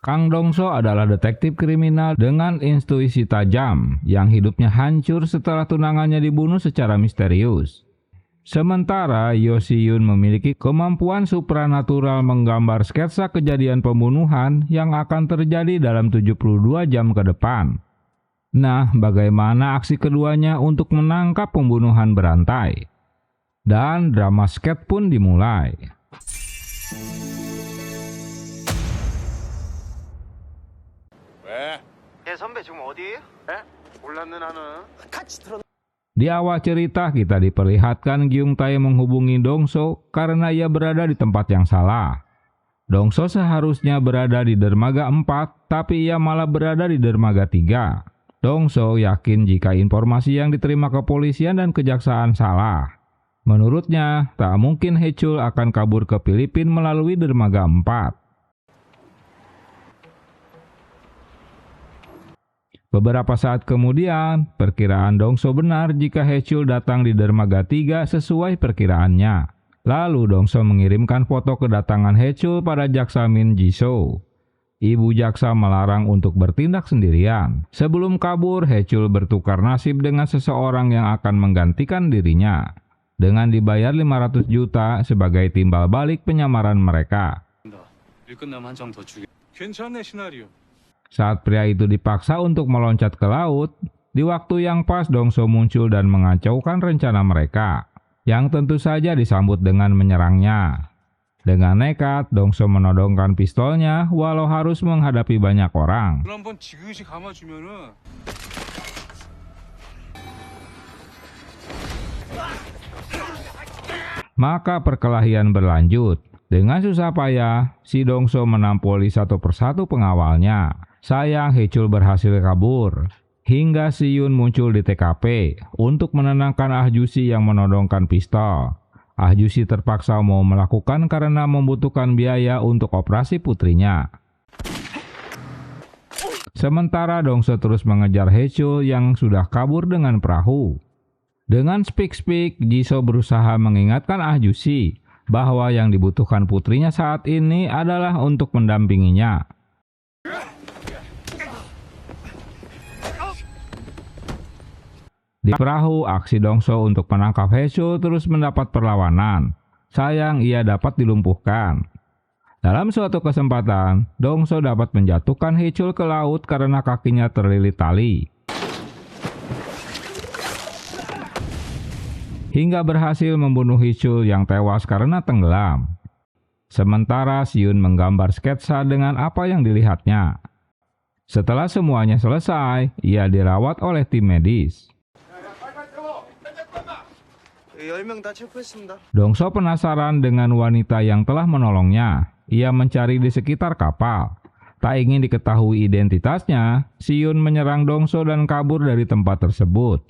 Kang Dongso adalah detektif kriminal dengan intuisi tajam yang hidupnya hancur setelah tunangannya dibunuh secara misterius. Sementara Yo Si-yoon memiliki kemampuan supranatural menggambar sketsa kejadian pembunuhan yang akan terjadi dalam 72 jam ke depan. Nah, bagaimana aksi keduanya untuk menangkap pembunuhan berantai? Dan drama sketch pun dimulai. 선배 지금 어디에요? 몰랐네 나는. 같이 들어. Di awal cerita kita diperlihatkan Gyung Tae menghubungi Dongso karena ia berada di tempat yang salah. Dongso seharusnya berada di dermaga 4, tapi ia malah berada di dermaga 3. Dongso yakin jika informasi yang diterima kepolisian dan kejaksaan salah. Menurutnya, tak mungkin Haechul akan kabur ke Filipina melalui dermaga 4. Beberapa saat kemudian, perkiraan Dongso benar jika Haechul datang di dermaga 3 sesuai perkiraannya. Lalu Dongso mengirimkan foto kedatangan Haechul pada jaksa Min Ji-soo. Ibu jaksa melarang untuk bertindak sendirian. Sebelum kabur, Haechul bertukar nasib dengan seseorang yang akan menggantikan dirinya, dengan dibayar 500 juta sebagai timbal balik penyamaran mereka. Saat pria itu dipaksa untuk meloncat ke laut, di waktu yang pas Dongso muncul dan mengacaukan rencana mereka, yang tentu saja disambut dengan menyerangnya. Dengan nekat, Dongso menodongkan pistolnya walau harus menghadapi banyak orang. Maka perkelahian berlanjut. Dengan susah payah, si Dongso menampoli satu persatu pengawalnya. Sayang, Haechul berhasil kabur. Hingga Si-yoon muncul di TKP untuk menenangkan Ah Ju-si yang menodongkan pistol. Ah Ju-si terpaksa mau melakukan karena membutuhkan biaya untuk operasi putrinya. Sementara Dongso terus mengejar Haechul yang sudah kabur dengan perahu. Dengan speak-speak, Ji-soo berusaha mengingatkan Ah Ju-si bahwa yang dibutuhkan putrinya saat ini adalah untuk mendampinginya. Di perahu, aksi Dongso untuk menangkap Haechul terus mendapat perlawanan. Sayang, ia dapat dilumpuhkan. Dalam suatu kesempatan, Dongso dapat menjatuhkan Haechul ke laut karena kakinya terlilit tali. Hingga berhasil membunuh Haechul yang tewas karena tenggelam. Sementara Si-yoon menggambar sketsa dengan apa yang dilihatnya. Setelah semuanya selesai, ia dirawat oleh tim medis. Dongso penasaran dengan wanita yang telah menolongnya. Ia mencari di sekitar kapal. Tak ingin diketahui identitasnya, Si-yoon menyerang Dongso dan kabur dari tempat tersebut.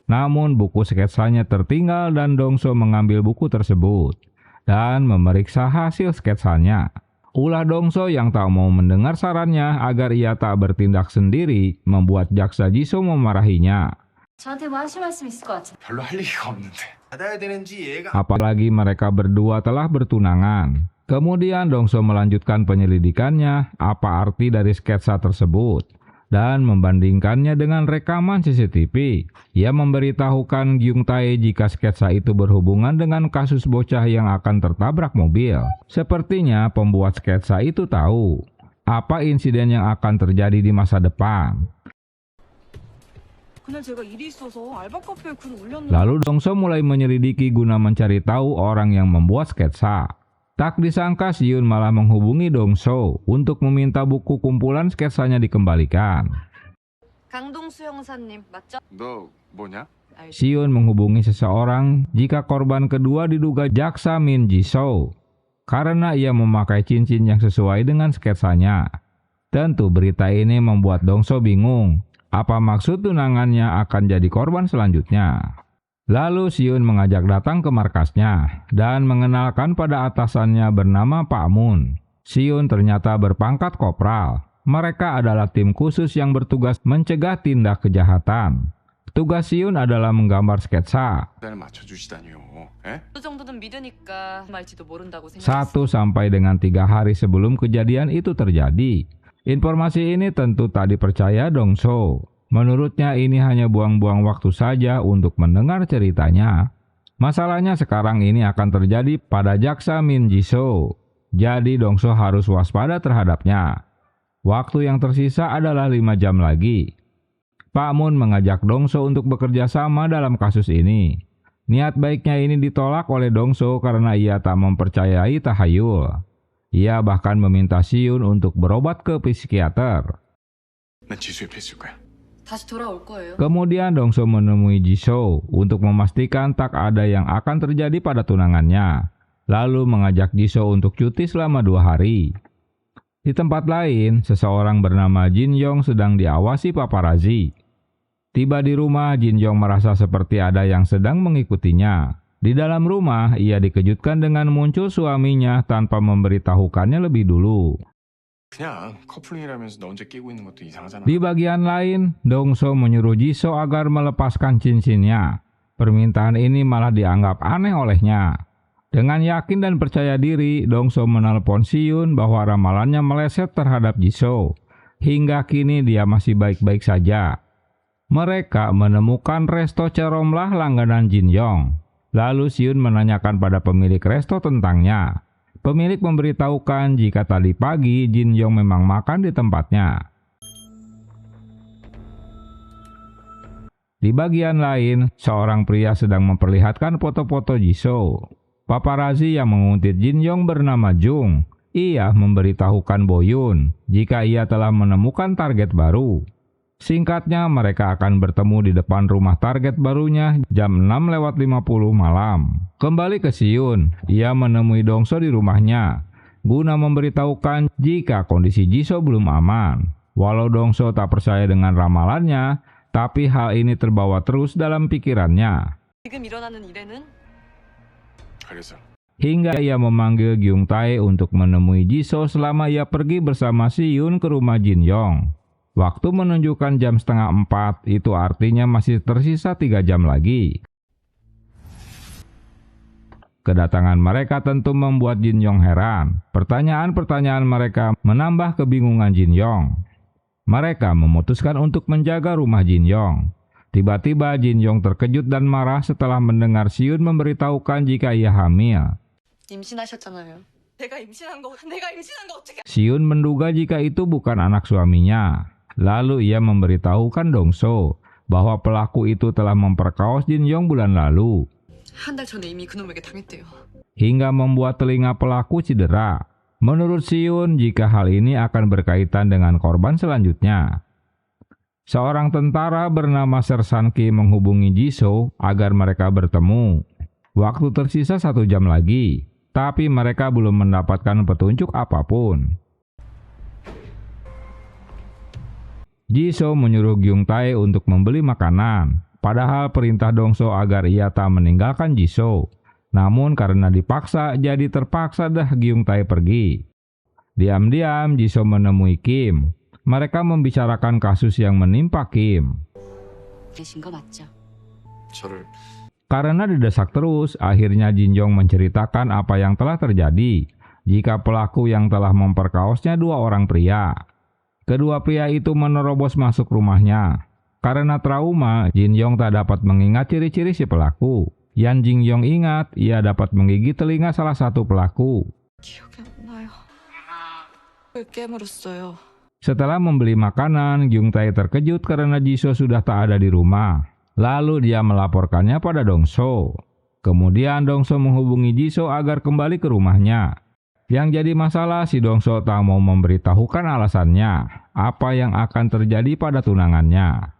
Namun buku sketsanya tertinggal dan Dongso mengambil buku tersebut dan memeriksa hasil sketsanya. Ulah Dongso yang tak mau mendengar sarannya agar ia tak bertindak sendiri membuat jaksa Ji-soo memarahinya. Apalagi mereka berdua telah bertunangan. Kemudian Dongso melanjutkan penyelidikannya apa arti dari sketsa tersebut dan membandingkannya dengan rekaman CCTV. Ia memberitahukan Gyung Tae jika sketsa itu berhubungan dengan kasus bocah yang akan tertabrak mobil. Sepertinya pembuat sketsa itu tahu apa insiden yang akan terjadi di masa depan. Lalu Dongso mulai menyelidiki guna mencari tahu orang yang membuat sketsa. Tak disangka Si-yoon malah menghubungi Dongso untuk meminta buku kumpulan sketsanya dikembalikan. Si-yoon menghubungi seseorang jika korban kedua diduga jaksa Min Ji-soo karena ia memakai cincin yang sesuai dengan sketsanya. Tentu berita ini membuat Dongso bingung apa maksud tunangannya akan jadi korban selanjutnya. Lalu Si-yoon mengajak datang ke markasnya dan mengenalkan pada atasannya bernama Pak Moon. Si-yoon ternyata berpangkat kopral. Mereka adalah tim khusus yang bertugas mencegah tindak kejahatan. Tugas Siun adalah menggambar sketsa. 날 맞춰주시다니요. 에? 그 정도는 믿으니까 말지도 모른다고 생각했어. 1 sampai dengan 3 hari sebelum kejadian itu terjadi. Informasi ini tentu tak dipercaya Dongso. Menurutnya ini hanya buang-buang waktu saja untuk mendengar ceritanya. Masalahnya sekarang ini akan terjadi pada jaksa Min Jisoo. Jadi Dongso harus waspada terhadapnya. Waktu yang tersisa adalah 5 jam lagi. Pak Moon mengajak Dongso untuk bekerja sama dalam kasus ini. Niat baiknya ini ditolak oleh Dongso karena ia tak mempercayai tahayul. Ia bahkan meminta Siun untuk berobat ke psikiater. 난 지수 옆에 있을 거야. 다시 돌아올 거예요. Kemudian Dongso menemui Jisoo untuk memastikan tak ada yang akan terjadi pada tunangannya. Lalu mengajak Jisoo untuk cuti selama 2 hari. Di tempat lain, seseorang bernama Jin Yong sedang diawasi paparazzi. Tiba di rumah, Jin Yong merasa seperti ada yang sedang mengikutinya. Di dalam rumah, ia dikejutkan dengan muncul suaminya tanpa memberitahukannya lebih dulu. 그냥 커플링이라면서 너 혼자 끼고 있는 것도 이상하잖아. Di bagian lain, Dongso menyuruh Jisoo agar melepaskan cincinnya. Permintaan ini malah dianggap aneh olehnya. Dengan yakin dan percaya diri, Dongso menelpon Siun bahwa ramalannya meleset terhadap Jisoo. Hingga kini dia masih baik-baik saja. Mereka menemukan resto Ceromlah langganan Jin Yong. Lalu Siun menanyakan pada pemilik resto tentangnya. Pemilik memberitahukan jika tadi pagi Jin Yong memang makan di tempatnya. Di bagian lain, seorang pria sedang memperlihatkan foto-foto Jisoo. Paparazzi yang menguntit Jin Yong bernama Jung. Ia memberitahukan Boyun jika ia telah menemukan target baru. Singkatnya, mereka akan bertemu di depan rumah target barunya jam 6:50 malam. Kembali ke Siun, ia menemui Dongso di rumahnya, guna memberitahukan jika kondisi Jisoo belum aman. Walau Dongso tak percaya dengan ramalannya, tapi hal ini terbawa terus dalam pikirannya. 지금 일어나는 일에는 그래서 Hingga ia memanggil Gyung Tae untuk menemui Jisoo selama ia pergi bersama Siun ke rumah Jin Yong. Waktu menunjukkan jam 3:30, itu artinya masih tersisa 3 jam lagi. Kedatangan mereka tentu membuat Jin Yong heran. Pertanyaan-pertanyaan mereka menambah kebingungan Jin Yong. Mereka memutuskan untuk menjaga rumah Jin Yong. Tiba-tiba Jin Yong terkejut dan marah setelah mendengar Siun memberitahukan jika ia hamil. 임신하셨잖아요. 내가 임신한 거 어떻게? Siun menduga jika itu bukan anak suaminya. Lalu ia memberitahukan Dongso bahwa pelaku itu telah memperkaos Jin Yong bulan lalu. 한 달 전에 이미 그놈에게 당했대요. Hingga membuat telinga pelaku cedera. Menurut Siun, jika hal ini akan berkaitan dengan korban selanjutnya. Seorang tentara bernama Sersan Ki menghubungi Jisoo agar mereka bertemu. Waktu tersisa 1 jam lagi, tapi mereka belum mendapatkan petunjuk apapun. Jisoo menyuruh Gyung Tae untuk membeli makanan, padahal perintah Dongso agar ia tak meninggalkan Jisoo. Namun karena dipaksa, jadi terpaksa dah Gyung Tae pergi. Diam-diam Jisoo menemui Kim. Mereka membicarakan kasus yang menimpa Kim. 계신 거 맞죠? 저를 Karena didesak terus, akhirnya Jin Yong menceritakan apa yang telah terjadi jika pelaku yang telah memperkaosnya 2 orang pria. Kedua pria itu menerobos masuk rumahnya. Karena trauma, Jin Yong tak dapat mengingat ciri-ciri si pelaku. Yang Jin Yong ingat, ia dapat menggigit telinga salah satu pelaku. 기억이 안 나요. 왜 깨물었어요? Setelah membeli makanan, Gyung Tae terkejut karena Jisoo sudah tak ada di rumah. Lalu dia melaporkannya pada Dongso. Kemudian Dongso menghubungi Jisoo agar kembali ke rumahnya. Yang jadi masalah, si Dongso tak mau memberitahukan alasannya, apa yang akan terjadi pada tunangannya.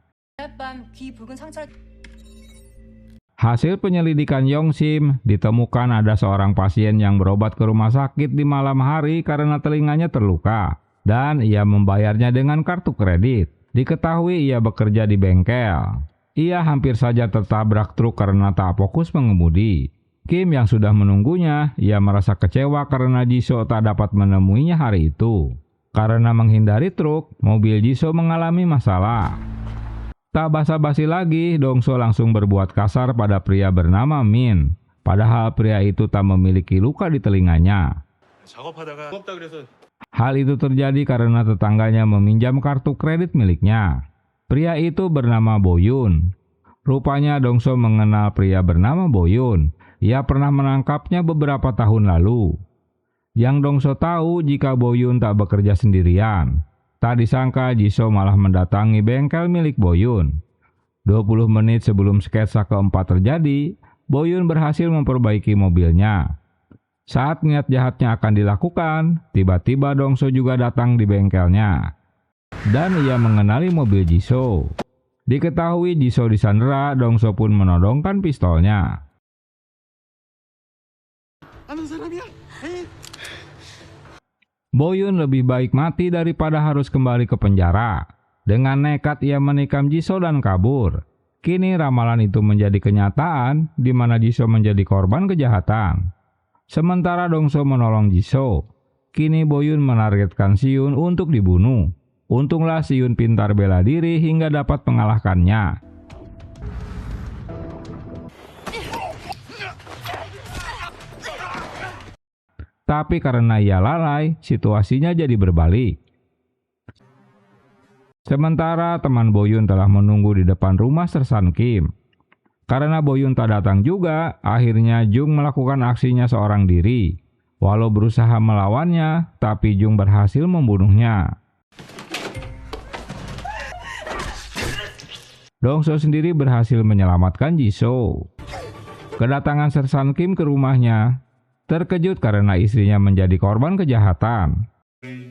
Hasil penyelidikan Yongsim, ditemukan ada seorang pasien yang berobat ke rumah sakit di malam hari karena telinganya terluka. Dan ia membayarnya dengan kartu kredit. Diketahui ia bekerja di bengkel. Ia hampir saja tertabrak truk karena tak fokus mengemudi. Kim yang sudah menunggunya, ia merasa kecewa karena Jisoo tak dapat menemuinya hari itu. Karena menghindari truk, mobil Jisoo mengalami masalah. Tak basa-basi lagi, Dongso langsung berbuat kasar pada pria bernama Min. Padahal pria itu tak memiliki luka di telinganya. 작업하다가 고맙다 그래서 Hal itu terjadi karena tetangganya meminjam kartu kredit miliknya. Pria itu bernama Boyun. Rupanya Dongso mengenal pria bernama Boyun. Ia pernah menangkapnya beberapa tahun lalu. Yang Dongso tahu jika Boyun tak bekerja sendirian. Tak disangka Jisoo malah mendatangi bengkel milik Boyun. 20 menit sebelum sketsa keempat terjadi, Boyun berhasil memperbaiki mobilnya. Saat niat jahatnya akan dilakukan, tiba-tiba Dongso juga datang di bengkelnya. Dan ia mengenali mobil Jisoo. Diketahui Jisoo disandera, Dongso pun menodongkan pistolnya. 아는 사람이야? 에이. Boyun lebih baik mati daripada harus kembali ke penjara. Dengan nekat ia menikam Jisoo dan kabur. Kini ramalan itu menjadi kenyataan, di mana Jisoo menjadi korban kejahatan. Sementara Dongso menolong Jisoo. Kini Boyun menargetkan Siun untuk dibunuh. Untunglah Siun pintar bela diri hingga dapat mengalahkannya. Tapi karena ia lalai, situasinya jadi berbalik. Sementara teman Boyun telah menunggu di depan rumah Sersan Kim. Karena Boyun tak datang juga, akhirnya Jung melakukan aksinya seorang diri. Walau berusaha melawannya, tapi Jung berhasil membunuhnya. Dongso sendiri berhasil menyelamatkan Jisoo. Kedatangan Sersan Kim ke rumahnya terkejut karena istrinya menjadi korban kejahatan.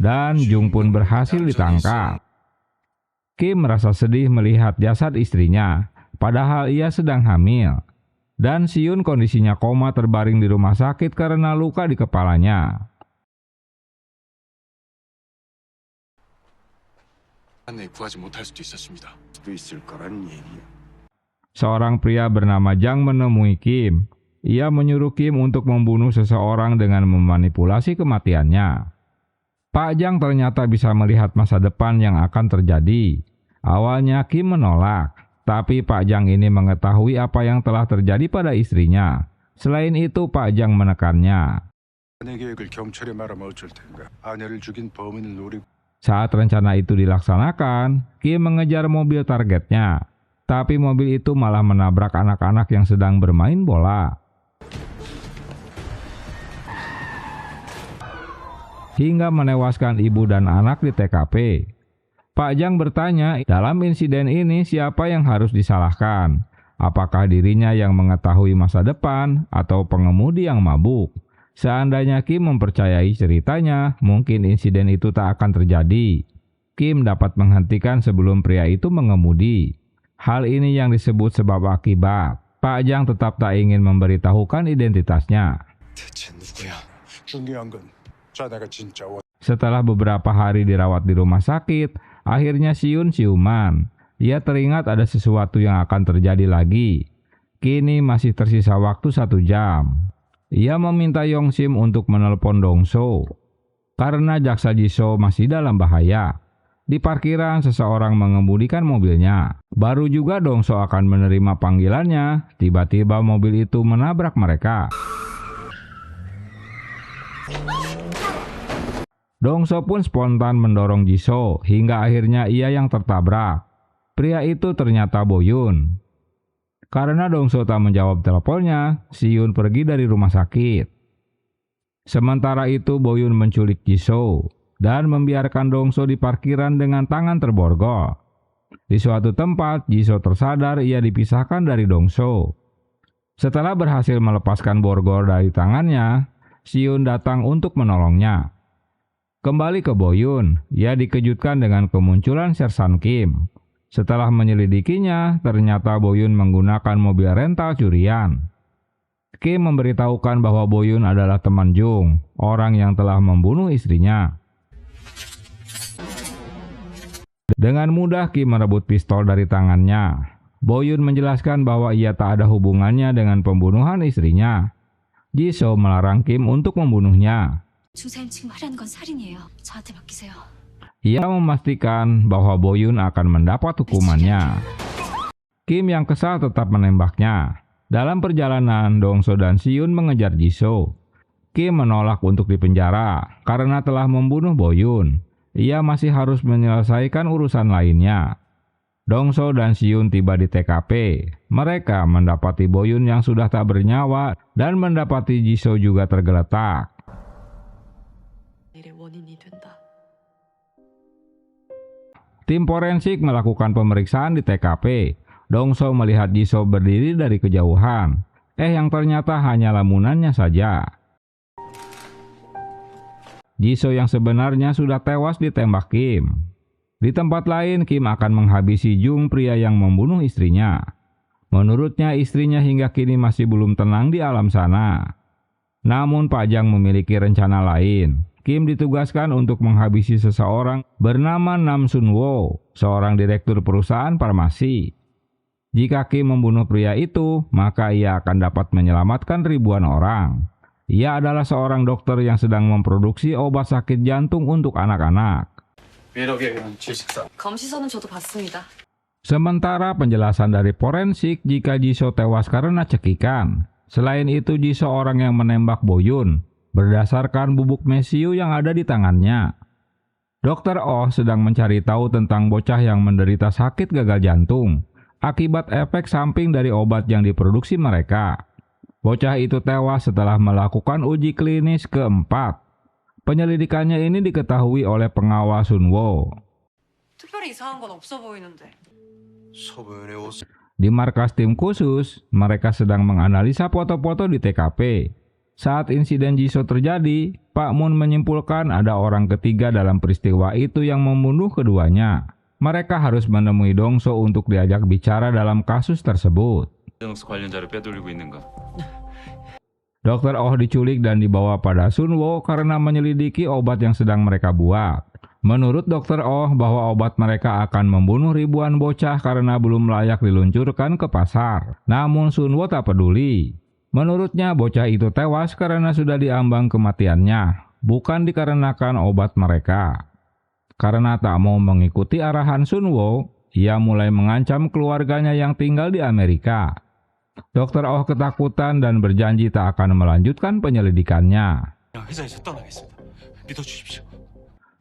Dan Jung pun berhasil ditangkap. Kim merasa sedih melihat jasad istrinya, padahal ia sedang hamil. Dan Siun kondisinya koma terbaring di rumah sakit karena luka di kepalanya. 구하지 못할 수도 있었습니다. 수도 있을 거란 얘기야. Seorang pria bernama Jang menemui Kim. Ia menyuruh Kim untuk membunuh seseorang dengan memanipulasi kematiannya. Pak Jang ternyata bisa melihat masa depan yang akan terjadi. Awalnya Kim menolak, tapi Pak Jang ini mengetahui apa yang telah terjadi pada istrinya. Selain itu, Pak Jang menekannya. 아내 계획을 경찰에 말하면 어쩔 텐가. 아내를 죽인 범인을 노리고. Saat rencana itu dilaksanakan, Kim mengejar mobil targetnya. Tapi mobil itu malah menabrak anak-anak yang sedang bermain bola. Hingga menewaskan ibu dan anak di TKP. Pak Jang bertanya, dalam insiden ini siapa yang harus disalahkan? Apakah dirinya yang mengetahui masa depan atau pengemudi yang mabuk? Seandainya Kim mempercayai ceritanya, mungkin insiden itu tak akan terjadi. Kim dapat menghentikan sebelum pria itu mengemudi. Hal ini yang disebut sebab akibat. Pak Jang tetap tak ingin memberitahukan identitasnya. 대체 누구야? 중요한 건 자네가 진짜 Setelah beberapa hari dirawat di rumah sakit, akhirnya Siun siuman. Ia teringat ada sesuatu yang akan terjadi lagi. Kini masih tersisa waktu 1 jam. Ia meminta Yongsim untuk menelpon Dongso. Karena jaksa Jisoo masih dalam bahaya. Di parkiran seseorang mengemudikan mobilnya. Baru juga Dongso akan menerima panggilannya, tiba-tiba mobil itu menabrak mereka. Dongso pun spontan mendorong Jisoo hingga akhirnya ia yang tertabrak. Pria itu ternyata Boyun. Karena Dongso tak menjawab teleponnya, Siun pergi dari rumah sakit. Sementara itu Boyun menculik Jisoo dan membiarkan Dongso di parkiran dengan tangan terborgol. Di suatu tempat, Jisoo tersadar ia dipisahkan dari Dongso. Setelah berhasil melepaskan borgol dari tangannya, Siun datang untuk menolongnya. Kembali ke Boyun, ia dikejutkan dengan kemunculan Sersan Kim. Setelah menyelidikinya, ternyata Boyun menggunakan mobil rental curian. Kim memberitahukan bahwa Boyun adalah teman Jung, orang yang telah membunuh istrinya. Dengan mudah Kim merebut pistol dari tangannya. Boyun menjelaskan bahwa ia tak ada hubungannya dengan pembunuhan istrinya. Jisoo melarang Kim untuk membunuhnya. 중사님 지금 하려는 건 살인이에요. 저한테 맡기세요. Ia memastikan bahwa Boyun akan mendapat hukumannya. Kim yang kesal tetap menembaknya. Dalam perjalanan, Dongso dan Siyun mengejar Jisoo. Kim menolak untuk dipenjara karena telah membunuh Boyun. Ia masih harus menyelesaikan urusan lainnya. Dongso dan Siyun tiba di TKP. Mereka mendapati Boyun yang sudah tak bernyawa dan mendapati Jisoo juga tergeletak. Tim forensik melakukan pemeriksaan di TKP. Dongso melihat Jisoo berdiri dari kejauhan. Yang ternyata hanya lamunannya saja. Jisoo yang sebenarnya sudah tewas ditembak Kim. Di tempat lain, Kim akan menghabisi Jung, pria yang membunuh istrinya. Menurutnya, istrinya hingga kini masih belum tenang di alam sana. Namun Pak Jang memiliki rencana lain. Kim ditugaskan untuk menghabisi seseorang bernama Nam Sun-woo, seorang direktur perusahaan farmasi. Jika Kim membunuh pria itu, maka ia akan dapat menyelamatkan ribuan orang. Ia adalah seorang dokter yang sedang memproduksi obat sakit jantung untuk anak-anak. 검시서는 저도 봤습니다. Sementara penjelasan dari forensik jika Jisoo tewas karena cekikan. Selain itu, Jisoo orang yang menembak Boyun berdasarkan bubuk mesiu yang ada di tangannya. Dr. Oh sedang mencari tahu tentang bocah yang menderita sakit gagal jantung akibat efek samping dari obat yang diproduksi mereka. Bocah itu tewas setelah melakukan uji klinis keempat. Penyelidikannya ini diketahui oleh pengawal Sun-woo. 특별히 이상한 건 없어 보이는데. Di markas tim khusus, mereka sedang menganalisa foto-foto di TKP. Saat insiden Jisoo terjadi, Pak Moon menyimpulkan ada orang ketiga dalam peristiwa itu yang membunuh keduanya. Mereka harus menemui Dongso untuk diajak bicara dalam kasus tersebut. Dr. Oh diculik dan dibawa pada Sun-woo karena menyelidiki obat yang sedang mereka buat. Menurut Dr. Oh bahwa obat mereka akan membunuh ribuan bocah karena belum layak diluncurkan ke pasar. Namun Sun-woo tak peduli. Menurutnya bocah itu tewas karena sudah diambang kematiannya, bukan dikarenakan obat mereka. Karena tak mau mengikuti arahan Sun-woo, ia mulai mengancam keluarganya yang tinggal di Amerika. Dr. Oh ketakutan dan berjanji tak akan melanjutkan penyelidikannya.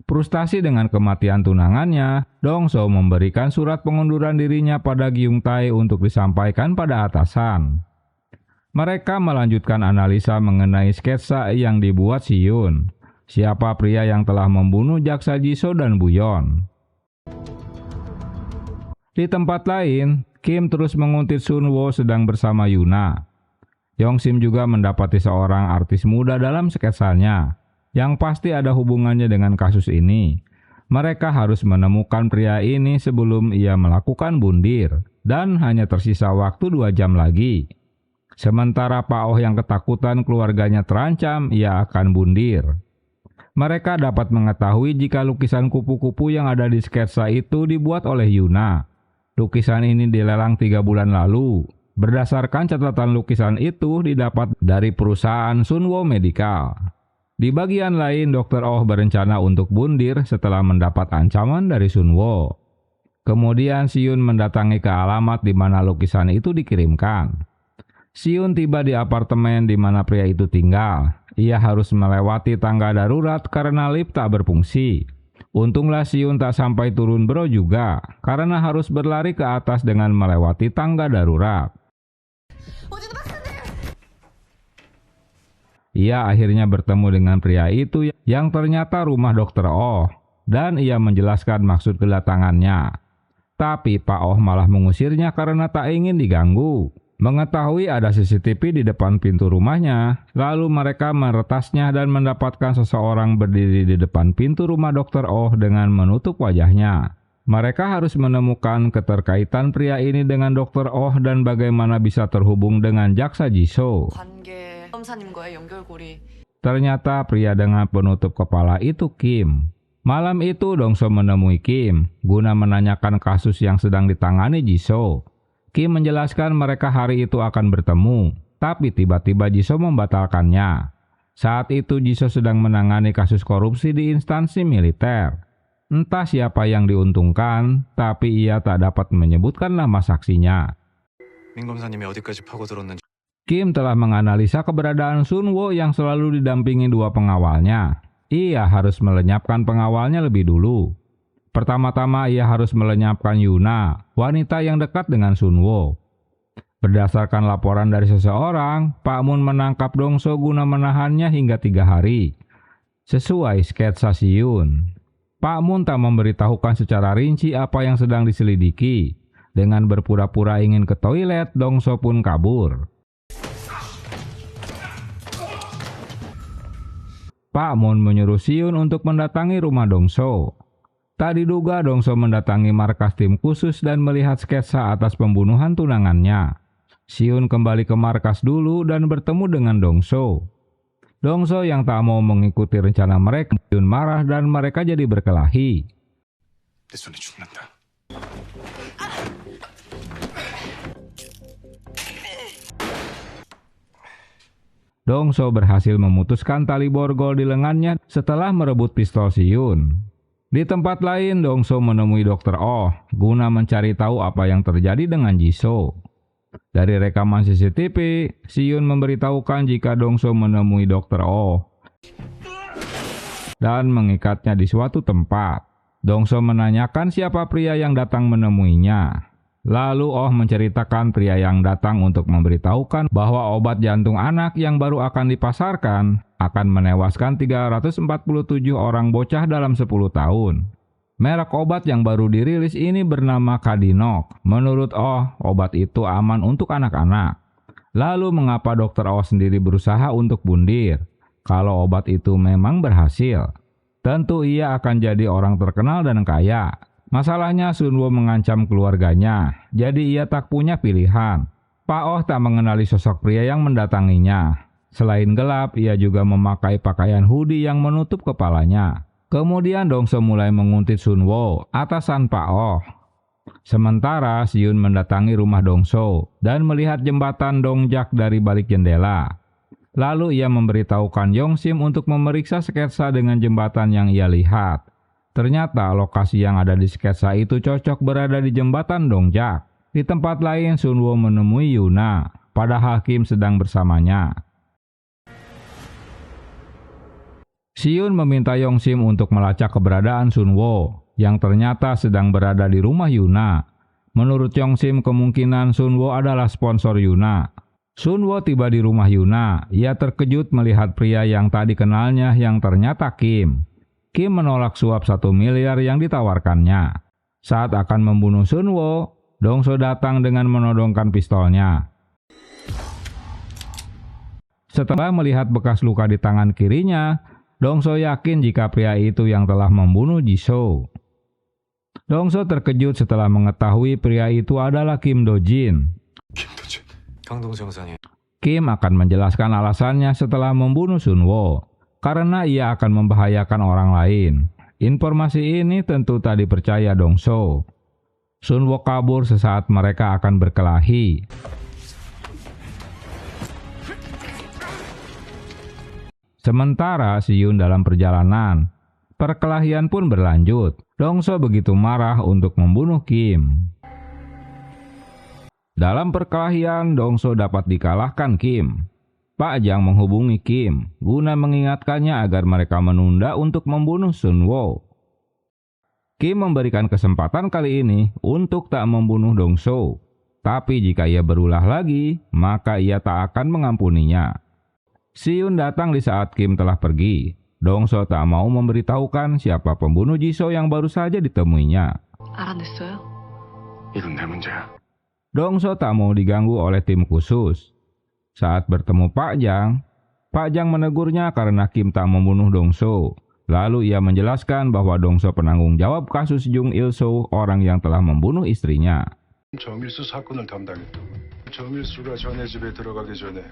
Frustasi dengan kematian tunangannya, Dongso memberikan surat pengunduran dirinya pada Gyung Tae untuk disampaikan pada atasan. Mereka melanjutkan analisa mengenai sketsa yang dibuat Siyun. Siapa pria yang telah membunuh jaksa Jisoo dan Buyon. Di tempat lain, Kim terus menguntit Sun-woo sedang bersama Yuna. Yong-sim juga mendapati seorang artis muda dalam sketsanya, yang pasti ada hubungannya dengan kasus ini. Mereka harus menemukan pria ini sebelum ia melakukan bundir, dan hanya tersisa waktu 2 jam lagi. Sementara Pak Oh yang ketakutan keluarganya terancam, ia akan bundir. Mereka dapat mengetahui jika lukisan kupu-kupu yang ada di sketsa itu dibuat oleh Yuna. Lukisan ini dilelang 3 bulan lalu. Berdasarkan catatan lukisan itu didapat dari perusahaan Sun-woo Medical. Di bagian lain, Dr. Oh berencana untuk bundir setelah mendapat ancaman dari Sun-woo. Kemudian Siyun mendatangi ke alamat di mana lukisan itu dikirimkan. Siyun tiba di apartemen di mana pria itu tinggal. Ia harus melewati tangga darurat karena lift tak berfungsi. Untunglah Siyun tak sampai turun bro juga, karena harus berlari ke atas dengan melewati tangga darurat. Ia akhirnya bertemu dengan pria itu yang ternyata rumah Dr. Oh, dan ia menjelaskan maksud kedatangannya. Tapi Pak Oh malah mengusirnya karena tak ingin diganggu. Mengetahui ada CCTV di depan pintu rumahnya, lalu mereka meretasnya dan mendapatkan seseorang berdiri di depan pintu rumah Dr. Oh dengan menutup wajahnya. Mereka harus menemukan keterkaitan pria ini dengan Dr. Oh dan bagaimana bisa terhubung dengan jaksa Jisoo. Ternyata pria dengan penutup kepala itu Kim. Malam itu Dongso menemui Kim guna menanyakan kasus yang sedang ditangani Jisoo. Kim menjelaskan mereka hari itu akan bertemu, tapi tiba-tiba Jisoo membatalkannya. Saat itu Jisoo sedang menangani kasus korupsi di instansi militer. Entah siapa yang diuntungkan, tapi ia tak dapat menyebutkan nama saksinya. 민 검사님이 어디까지 파고들었는지 Kim telah menganalisa keberadaan Sunwo yang selalu didampingi dua pengawalnya. Ia harus melenyapkan pengawalnya lebih dulu. Pertama-tama ia harus melenyapkan Yuna, wanita yang dekat dengan Sunwo. Berdasarkan laporan dari seseorang, Pak Mun menangkap Dongso guna menahannya hingga 3 hari. Sesuai sketsa Siyun, Pak Mun tak memberitahukan secara rinci apa yang sedang diselidiki. Dengan berpura-pura ingin ke toilet, Dongso pun kabur. Pak Mun menyuruh Siyun untuk mendatangi rumah Dongso. Tak diduga Dongso mendatangi markas tim khusus dan melihat sketsa atas pembunuhan tunangannya. Siyun kembali ke markas dulu dan bertemu dengan Dongso. Dongso yang tak mau mengikuti rencana mereka, Siyun marah dan mereka jadi berkelahi. 내 손에 죽는다. Dongso berhasil memutuskan tali borgol di lengannya setelah merebut pistol Siyun. Di tempat lain, Dongso menemui Dr. Oh guna mencari tahu apa yang terjadi dengan Jisoo. Dari rekaman CCTV, Siyun memberitahukan jika Dongso menemui Dr. Oh dan mengikatnya di suatu tempat. Dongso menanyakan siapa pria yang datang menemuinya. Lalu Oh menceritakan pria yang datang untuk memberitahukan bahwa obat jantung anak yang baru akan dipasarkan akan menewaskan 347 orang bocah dalam 10 tahun. Merek obat yang baru dirilis ini bernama Kadinok. Menurut Oh, obat itu aman untuk anak-anak. Lalu mengapa Dr. Oh sendiri berusaha untuk bundir? Kalau obat itu memang berhasil, tentu ia akan jadi orang terkenal dan kaya. Masalahnya Sunwo mengancam keluarganya, jadi ia tak punya pilihan. Pak Oh tak mengenali sosok pria yang mendatanginya. Selain gelap, ia juga memakai pakaian hoodie yang menutup kepalanya. Kemudian Dongso mulai menguntit Sunwo, atasan Pak Oh. Sementara Siyun mendatangi rumah Dongso dan melihat jembatan Dongjak dari balik jendela. Lalu ia memberitahukan Yongsim untuk memeriksa sketsa dengan jembatan yang ia lihat. Ternyata lokasi yang ada di sketsa itu cocok berada di jembatan Dongjak. Di tempat lain Sunwo menemui Yuna, padahal Kim sedang bersamanya. Siyun meminta Yongsim untuk melacak keberadaan Sunwo, yang ternyata sedang berada di rumah Yuna. Menurut Yongsim, kemungkinan Sunwo adalah sponsor Yuna. Sunwo tiba di rumah Yuna. Ia terkejut melihat pria yang tak dikenalnya yang ternyata Kim. Kim menolak suap 1 miliar yang ditawarkannya. Saat akan membunuh Sunwo, Dongso datang dengan menodongkan pistolnya. Setelah melihat bekas luka di tangan kirinya, Dongso yakin jika pria itu yang telah membunuh Jisoo. Dongso terkejut setelah mengetahui pria itu adalah Kim Do-jin. 김도진. 강동수 형사님. Kim akan menjelaskan alasannya setelah membunuh Sunwo. Karena ia akan membahayakan orang lain. Informasi ini tentu tak dipercaya Dongso. Sunwo kabur sesaat mereka akan berkelahi. Sementara Siyun dalam perjalanan, perkelahian pun berlanjut. Dongso begitu marah untuk membunuh Kim. Dalam perkelahian, Dongso dapat dikalahkan Kim. Pak Jang menghubungi Kim guna mengingatkannya agar mereka menunda untuk membunuh Sunwo. Kim memberikan kesempatan kali ini untuk tak membunuh Dongso. Tapi jika ia berulah lagi, maka ia tak akan mengampuninya. Siyun datang di saat Kim telah pergi. Dongso tak mau memberitahukan siapa pembunuh Jisoo yang baru saja ditemuinya. 알아냈어요? 이건 내 문제야. Dongso tak mau diganggu oleh tim khusus. Saat bertemu Pak Jang menegurnya karena Kim tak membunuh Dongso. Lalu ia menjelaskan bahwa Dongso penanggung jawab kasus Jung Il-soo, orang yang telah membunuh istrinya. 정일수 사건을 담당했다고. 정일수가 전에 집에 들어가기 전에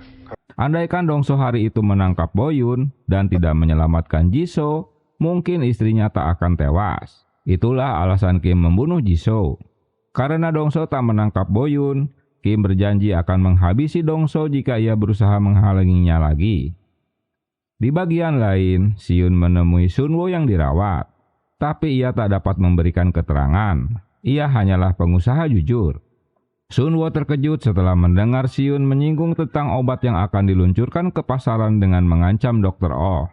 Andaikan Dongso hari itu menangkap Boyun dan tidak menyelamatkan Jisoo, mungkin istrinya tak akan tewas. Itulah alasan Kim membunuh Jisoo. Karena Dongso tak menangkap Boyun, Kim berjanji akan menghabisi Dongso jika ia berusaha menghalanginya lagi. Di bagian lain, Siyun menemui Sunwo yang dirawat. tapi ia tak dapat memberikan keterangan. Ia hanyalah pengusaha jujur. Sunwo terkejut setelah mendengar Si-yun menyinggung tentang obat yang akan diluncurkan ke pasaran dengan mengancam Dr. Oh.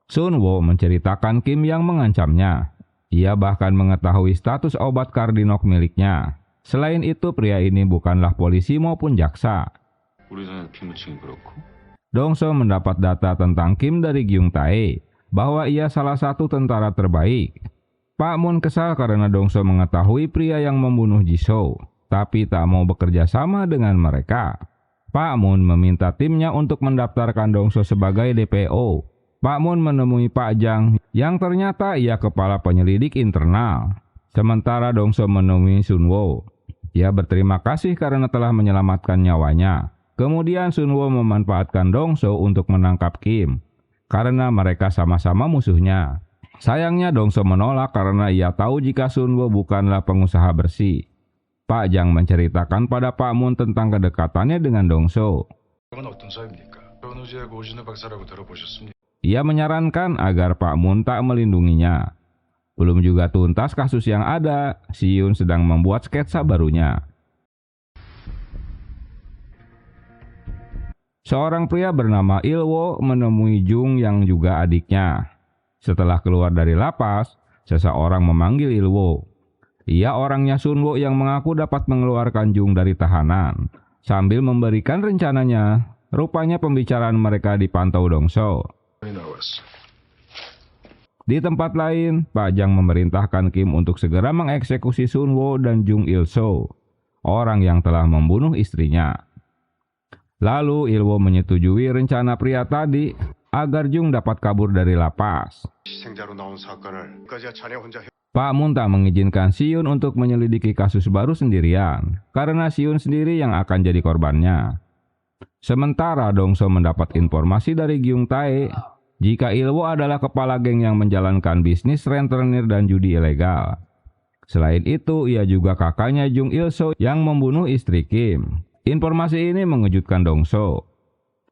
Sunwo menceritakan Kim yang mengancamnya. Ia bahkan mengetahui status obat Kardinok miliknya. Selain itu, pria ini bukanlah polisi maupun jaksa. Dongso mendapat data tentang Kim dari Gyung Tae, bahwa ia salah satu tentara terbaik. Pak Moon kesal karena Dongso mengetahui pria yang membunuh Jisoo, tapi tak mau bekerja sama dengan mereka. Pak Moon meminta timnya untuk mendaftarkan Dongso sebagai DPO. Pak Moon menemui Pak Jang yang ternyata ia kepala penyelidik internal. Sementara Dongso menemui Sunwo. Ia berterima kasih karena telah menyelamatkan nyawanya. Kemudian Sunwo memanfaatkan Dongso untuk menangkap Kim, karena mereka sama-sama musuhnya. Sayangnya Dongso menolak karena ia tahu jika Sunwo bukanlah pengusaha bersih. Pak Jang menceritakan pada Pak Moon tentang kedekatannya dengan Dongso. Ia menyarankan agar Pak Moon tak melindunginya. Belum juga tuntas kasus yang ada, Si-yun sedang membuat sketsa barunya. Seorang pria bernama Il-wo menemui Jung yang juga adiknya. Setelah keluar dari lapas, seseorang memanggil Il-wo. Ia orangnya Sunwo yang mengaku dapat mengeluarkan Jung dari tahanan. Sambil memberikan rencananya, rupanya pembicaraan mereka dipantau Dongso. Di tempat lain, Pak Jang memerintahkan Kim untuk segera mengeksekusi Sunwo dan Jung Il-so, orang yang telah membunuh istrinya. Lalu Il-wo menyetujui rencana pria tadi agar Jung dapat kabur dari lapas. Pak Moon tak mengizinkan Si-yun untuk menyelidiki kasus baru sendirian, karena Si-yun sendiri yang akan jadi korbannya. Sementara Dongso mendapat informasi dari Gyung Tae jika Il-wo adalah kepala geng yang menjalankan bisnis rentenir dan judi ilegal. Selain itu, ia juga kakaknya Jung Il-so yang membunuh istri Kim. Informasi ini mengejutkan Dongso.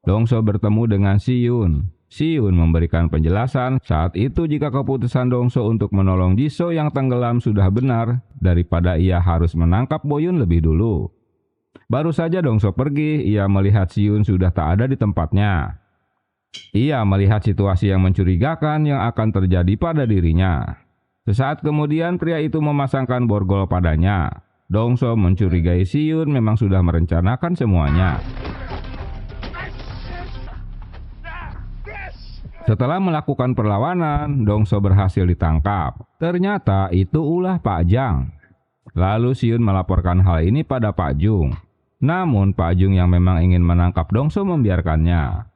Dongso bertemu dengan Si-yun. Si-yun memberikan penjelasan saat itu jika keputusan Dongso untuk menolong Jisoo yang tenggelam sudah benar daripada ia harus menangkap Boyun lebih dulu. Baru saja Dongso pergi, ia melihat Si-yun sudah tak ada di tempatnya. Ia melihat situasi yang mencurigakan yang akan terjadi pada dirinya. Sesaat kemudian pria itu memasangkan borgol padanya. Dongso mencurigai Si-yun memang sudah merencanakan semuanya. Setelah melakukan perlawanan, Dongso berhasil ditangkap. Ternyata itu ulah Pak Jang. Lalu Si-yun melaporkan hal ini pada Pak Jung. Namun Pak Jung yang memang ingin menangkap Dongso membiarkannya.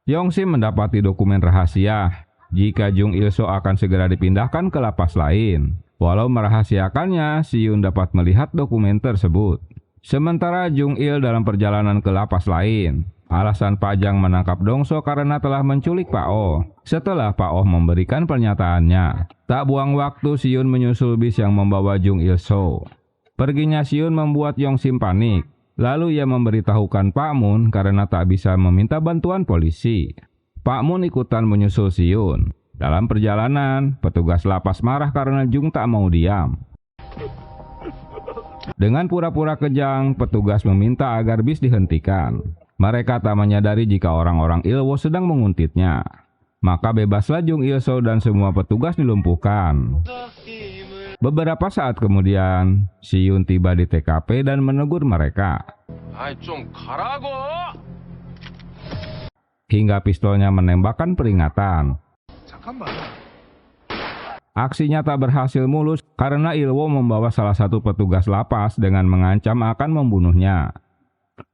Yongsim mendapati dokumen rahasia jika Jung Il-so akan segera dipindahkan ke lapas lain. Walau merahasiakannya, Si-yun dapat melihat dokumen tersebut. Sementara Jung Il dalam perjalanan ke lapas lain. Alasan Pak Jang menangkap Dongso karena telah menculik Pak Oh. Setelah Pak Oh memberikan pernyataannya, tak buang waktu Si-yun menyusul bis yang membawa Jung Il-so. Perginya Si-yun membuat Yongsim panik. Lalu ia memberitahukan Pak Moon karena tak bisa meminta bantuan polisi. Pak Moon ikutan menyusul Si-yun. Dalam perjalanan, petugas lapas marah karena Jung tak mau diam. Dengan pura-pura kejang, petugas meminta agar bis dihentikan. Mereka tak menyadari jika orang-orang Il-wo sedang menguntitnya. Maka bebaslah Jung Il-so dan semua petugas dilumpuhkan. Beberapa saat kemudian, Si-yun tiba di TKP dan menegur mereka. Hingga pistolnya menembakkan peringatan. Aksinya tak berhasil mulus karena Il-wo membawa salah satu petugas lapas dengan mengancam akan membunuhnya.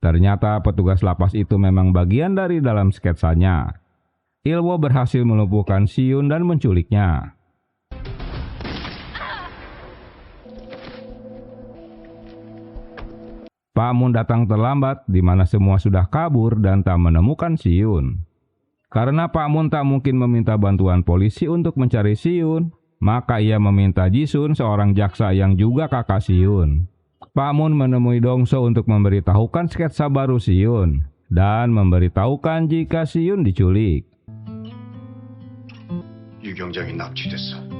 Ternyata petugas lapas itu memang bagian dari dalam sketsanya. Il-wo berhasil melumpuhkan Si-yun dan menculiknya. Pak Moon datang terlambat di mana semua sudah kabur dan tak menemukan Si-yun. Karena Pak Moon tak mungkin meminta bantuan polisi untuk mencari Si-yun, maka ia meminta Ji-sun, seorang jaksa yang juga kakak Si-yun. Pak Moon menemui Dongso untuk memberitahukan sketsa baru Si-yun dan memberitahukan jika Si-yun diculik. 유경장이 납치됐어.